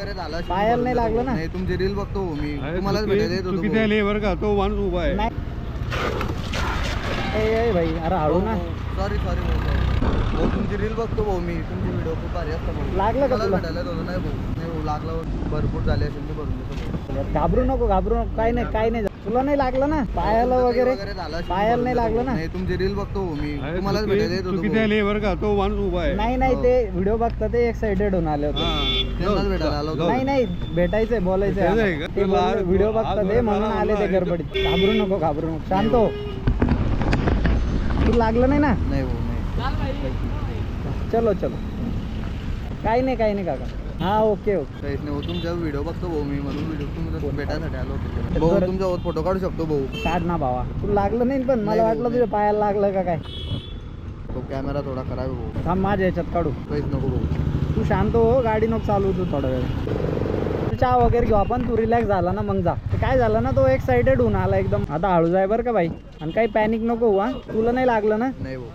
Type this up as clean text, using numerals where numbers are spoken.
वगैरे झाला असेल, पायाला नाही भरून लागलं देतो. ना? नाही तुमची रील बघतो हो मी, तुम्हालाच भेटायला येत होतो किती आले बरं का, तो माणूस उभा आहे. नाही ए भाई, अरे हळू ना. सॉरी भाऊ, तुमची रील बघतो भाऊ मी, तुमचे व्हिडिओ खूप भारी असतात भाऊ. लागलं का तुम्हालाच तुला? भेटायला येत होतो. नाही भाऊ लागलं, भरपूर झाले असेल, मी भरून देतो भाऊ. घाबरू नको काय नाही तुला नाही लागलं ना पायाला वगैरे? झाला असेल, पायाला भरून नाही देतो लागलं भाऊ. ना? नाही तुमची रील बघतो हो मी, अरे तुम्हालाच भेटायला येत होतो किती भाऊ. आले बरं का, तो माणूस उभा आहे. नाही ते व्हिडिओ बघता ते एक्साइटेड होऊन आले होते. त्यांनाच भेटायला आलो होतो. नाही भेटायचंय, बोलायचंय भेटायचंय आम्हाला. का? ते तुला व्हिडिओ आज बघता ते बरं म्हणून मला आले ते म्हणलं, गडबडीत. घाबरू नको शांत हो. तू लागलं नाही ना? नाही भाऊ नाही, चलो काही नाही काका. हा ओके काहीच नाही भाऊ. तुमचा व्हिडिओ बघतो भाऊ मी, म्हणून व्हिडिओ तुमच्या भेटायसाठी आलो होतो बरं. भाऊ. तुमच्यावर फोटो काढू शकतो भाऊ. काढ ना भावा. तू लागलं नाही पण मला नाही वाटलं भाऊ, तुझ्या पायाला लागलं का काय. तो कॅमेरा थोडा खराब आहे भाऊ. थांब माझ्या ह्याच्यात काढू. काहीच नको भाऊ. तू शांत हो, गाडी नको चालू तू थोडा वेळ. तू चहा वगैरे घेऊ आपण, तू रिलॅक्स झाला ना मग जा. ते काय झालं ना, तो एक्साइटेड होऊन आला एकदम. आता हळू जाय बरं का बाई, आणि काही पॅनिक नको हो. हा तुला नाही लागलं ना? नाही भाऊ.